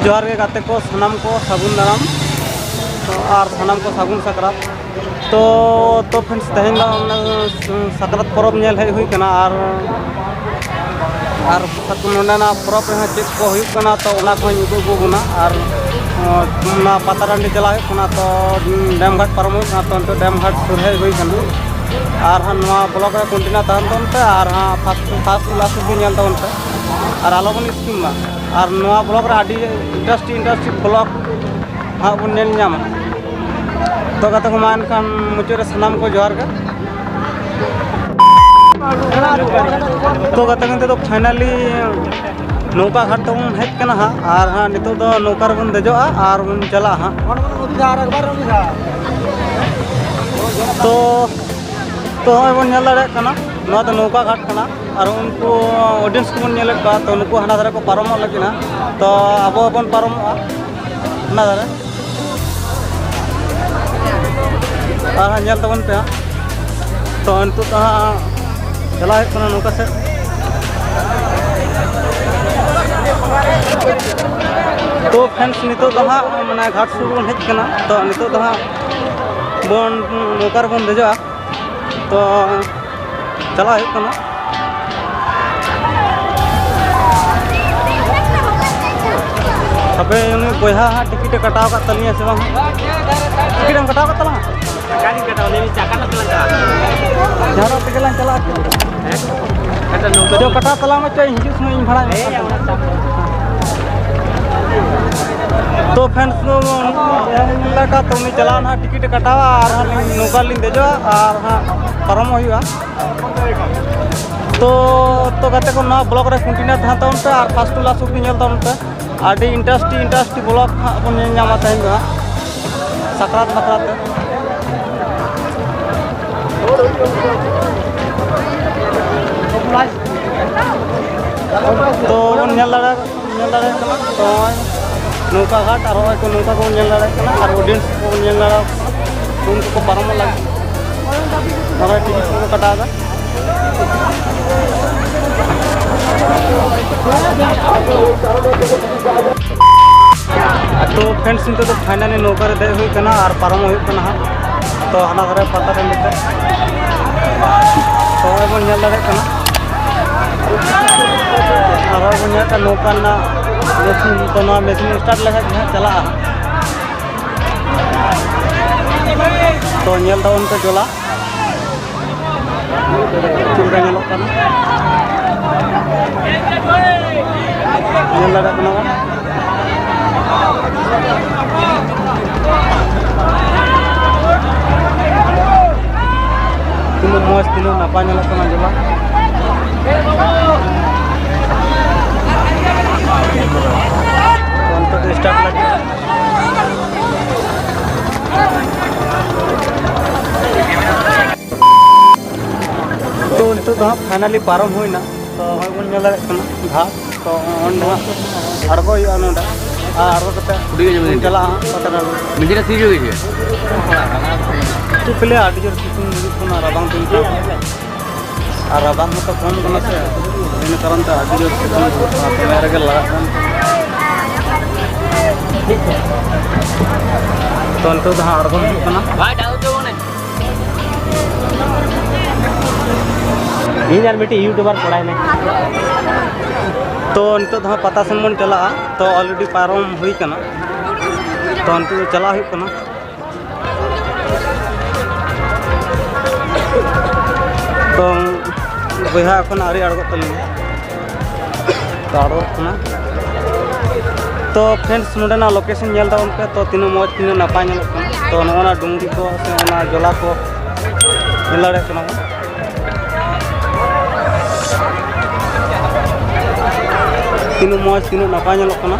जोहार गे गाते को सनाम को सागुन दाराम तो और सनाम को सागुन साकरात तो फ्रेंड्स तेहन साकरात परब नेल हेज हुई कना और नोना परब रे चेक को हुई कना तो ओना को उदुग गुना और पता टाँडी चला हुई तो डैम घाट पारम हुई तो डैम घाट सुर हेज हुई कना और ब्लॉक रे कंटिन्यू तहन तन पे और फास्ट क्लास भी नेल तन पे और आलोबन स्कीम और नवा ब्लॉक रे आडी इंडस्ट्री ब्लॉक हाँ बन नेल नामा तो गाते को मान खान मुझे रे सनाम को जोहार गे तो गाते को तो फाइनली नौका घाट तो हेज कना हाँ और हाँ नितो तो नौका रे बन देजोआ और बन चला हाँ तो बन नेल दाड़े कना नवा तो नौका घाट कना और उनको ऑडियंस को बन नेले का तो उनको हाना धारे को पारमोग लगिना तो अब बन पारमोगा हाना धारे और हाँ नेल तबन पे तो नितो तो हाँ चला है कना नौका से तो फ्रेंड्स नितो तो हाँ माने घाट सुर बन हेज कना तो नितो तो हाँ बन नौका रे बन देजोआ तो चला है कना अबे उन्हें बोहा हाँ टिकट कटाव का तलिया से बांग टिकट हम कटाव का तला गाड़ी कटाव ले चाका ना तला जहां तक गेला चला कटा नो जो कटा तला में चाहिए हिजू समय भाड़ा तो फ्रेंड्स लगा तो उन्हें चला ना टिकट कटावा और नौका लिंग देजो और हाँ पारम हुआ तो गाते को ना ब्लॉक रे कंटिन्यू था तो उनपे और फास्ट क्लास भी नेल था उनपे आडी इंडस्ट्री ब्लॉक बन नामा तेहन दो साकरात तो बन नेल दाड़े तो नौका घाट और को नौका को नेल दाड़े और ऑडियंस को नेल दाड़े उनको को पारम लगे और टिकट को कटागा तो फ्रेंड्स नितो तो फाइनली नौका रे दे हुई कना और पारम हुई कना तो हाना धारे पता टाँडी पे तो बन नेल दाड़े कना और बन नेल नौका ना मेसिन तो ना मेसिन स्टार्ट लगा चला तो नेल दा उनके चला चुरा नेलोग कना नेल दाड़े कना तीनों मौज तीनों नापाय नेलोग कना जला तो स्टार्ट लगे तो नितो तो फाइनली पारम हुईना तो बन नेल दाड़े कना घाट तो अड़गो हुआ नोडा अड़गो कते चला निजे सी जो तो पहले आड़ी जोर सितुंग हुई राबांग दिन और राबांग तो कम कना से इन कारण ते आड़ी जोर सितुंग मेरे के लगा तो नितो तो अड़गो कना भाई डाउ तो ने इन यार बेटी यूट्यूबर पढ़ाई में तो नितो तो पता सेन बन चला तो ऑलरेडी पारम हुई कना तो नितो चला हुई कना तो बोहा एखन आरी आड़गो तलिया तो आड़गो कना तो फ्रेंड्स नोडेना लोकेशन नेल दा उनपे तो तीनों मौज तीनों नापाय नेलोग कना तो नोना डुंगरी को से ना जला को नेल दाड़े कना तीनों मौज तीनों नापाय नेलोग कना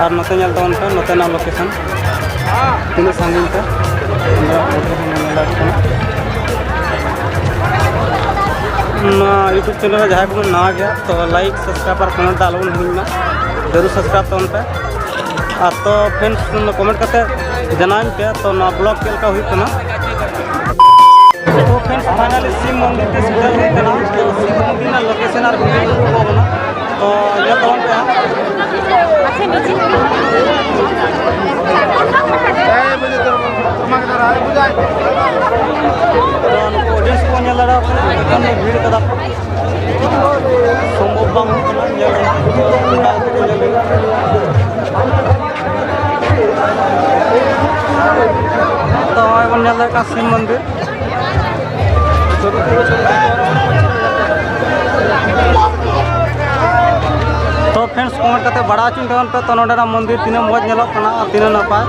और नोते नेल दा उनपे नोते ना लोकेशन तीनों सांगिन पे यूट्यूब चैनल जहाँ को नवा गया तो लाइक सब्सक्राइब और कमेंट आलोबन हुईना जरूर सब्सक्राइब तब पे तो फ्रेंड्स कमेंट करते जनान पे तो ना ब्लॉग चलका हुई कना तो फ्रेंड्स फाइनली शिव मंदिर के सेटल हुई कना तो शिव मंदिर ना लोकेशन और वीडियो को तो ये तवन पे तो ऑडियंस को नेल दाड़ा भीड़ कदा संभव बांग तो बन का शिव मंदिर तो फ्रेंड्स कमेंट करते बड़ा चुन पे तो ना मंदिर तीना मज नेलोकना तीना नपाय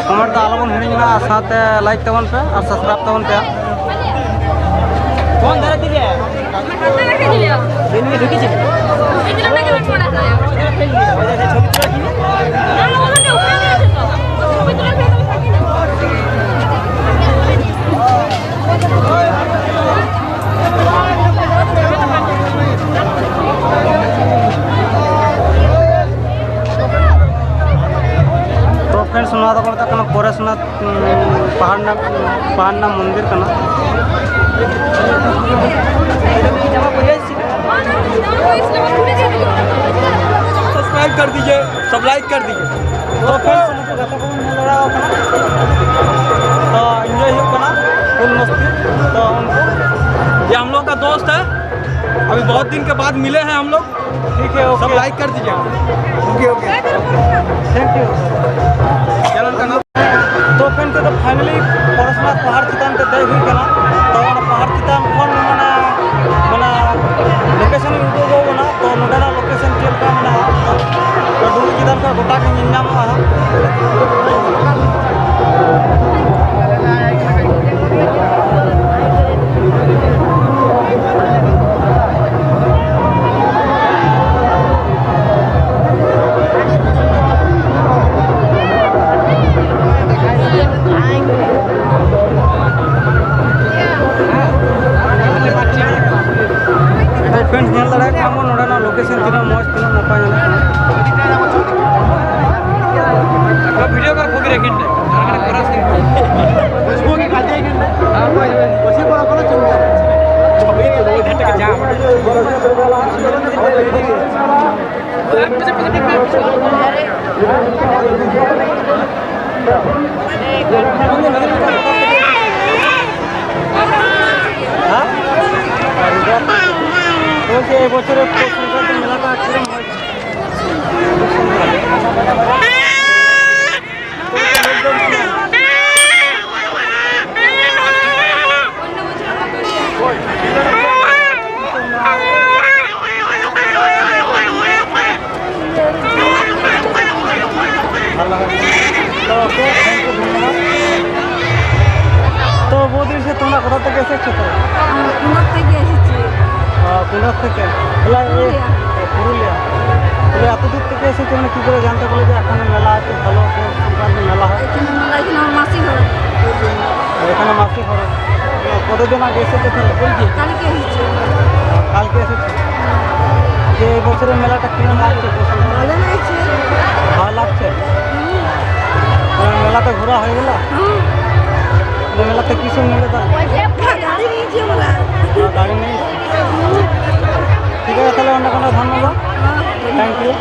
कमेंट तो आलोबन हिड़ीना साथे लाइक तबन पे और सब्सक्राइब तबन पे कौन धरे दिले खाता रखे दिले दिन में ढुकी छी इतना ना के पड़ा था छवि तुला की ना ओने ऊपर गए थे छवि तुला के तो फ्रेंड्स नवा दो बोलता कना परेशनाथ पहाड़ ना मंदिर कना सब्सक्राइब कर दीजिए, सब लाइक कर दीजिए। तो फ्रेंड्स मुझे गाता को लड़ा तो एंजॉय हो करना फुल मस्ती। तो उनको ये हम लोग का दोस्त है, अभी बहुत दिन के बाद मिले हैं हम लोग। ठीक है, सब लाइक कर दीजिए। Okay okay, thank you. Channel का नाम तो फ्रेंड्स तो फाइनली परेशनाथ पहाड़ चितान पे दे हुई कना तो पहाड़ चितान खन माने लोकेशन उदो ना तो नोडा लोकेशन चल का माने तो दूर चितान का गोटा के नाम फ्रेंड्स नेल दाड़ा हम नोडा लोकेशन तीना मज तीना नपाय ना वीडियो का खोगी रेखिन दे करस उसको की काटे के वैसे को कोन चिंता छबी तो दो घंटे के जाम तो के बছরে কলকাতা মেলাটা কিরকম হয় तो बहुत दिन से তোমরা কোথা থেকে এসেছো? তো কুনার থেকে এসেছি। কুনার থেকে পুরুলিয়া। তাহলে এত দূর থেকে এসেছো মানে কী করে জানতে পারলে যে এখানে মেলা আছে, ভালো সংক্রান্ত মেলা হয়? এখানে মেলা এখানে আমার মাসি ঘর। এখানে মাসি ঘর। কতদিন আগে এসেছো তাহলে? কালকে এসেছি। কালকে এসেছো। যে এই বছরের মেলাটা কিরকম লাগছে? ভালো লাগছে। ভালো লাগছে? মেলাতে ঘোরা হয়ে গেল? মেলাতে কি সব মিলে তাহলে? গাড়ি নিয়েছি আমরা। গাড়ি নিয়েছি। ঠিক আছে, তাহলে অন্য কোনো ধন্যবাদ। Thank you.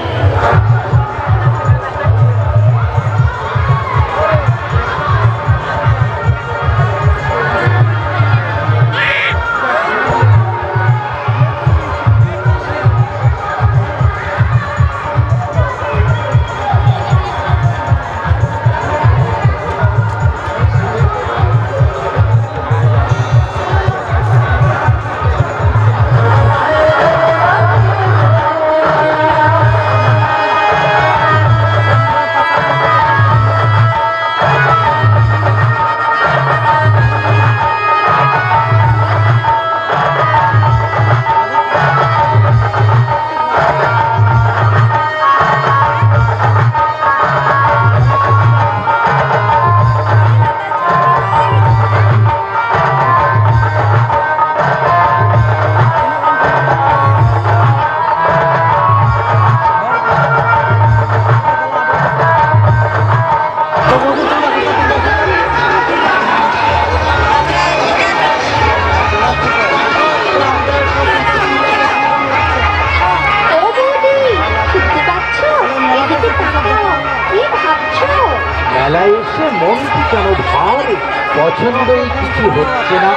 পছন্দই কিছু হচ্ছে না।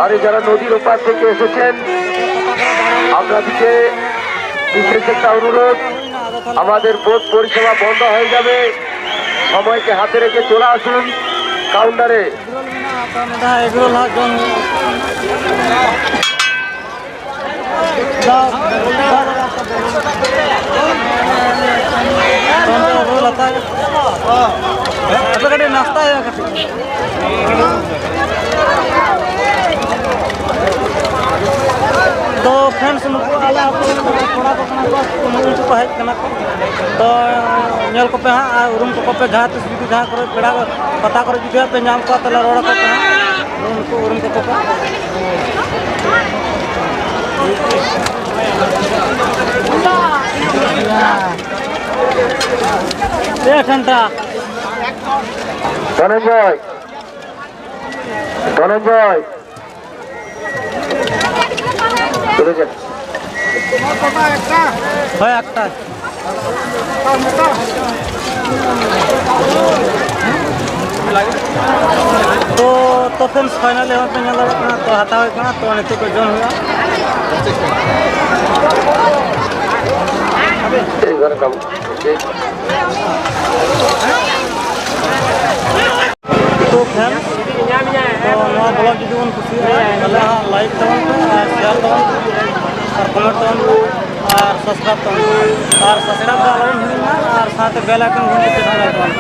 আর যারা নদীর ওপার থেকে এসেছেন আপনাদেরকে বিশেষ একটা অনুরোধ, আমাদের বোট পরিষেবা বন্ধ হয়ে যাবে, সময়কে হাতে রেখে চলে আসুন কাউন্টারে। नाश्ता है तो फ्रेंड्स थोड़ा को हेज तो नल को पे हाँ रूम को पे जहाँ तीस जुदी जहाँ कर पेड़ा पता कर जुदी पे नाम को तला रोड़ा को पे उनको रूम को पे घंटा ধনঞ্জয় ধনঞ্জয় হয় একটা तो फ्रेंड्स फाइनली हम पे नल तो हता होना तो नित को जन हुआ तो फ्रेंड्स तो नवा ब्लॉग जुदी बन खुशी तले लाइक तबन पे और शेयर तबन और कमेंट तबन और सब्सक्राइब तबन और सब्सक्राइब वाला हिना और साथ बेल आइकन घंटी पे दबा तबन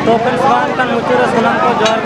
तो फ्रेंड्स बान का मुचुरे सलाम को जोहार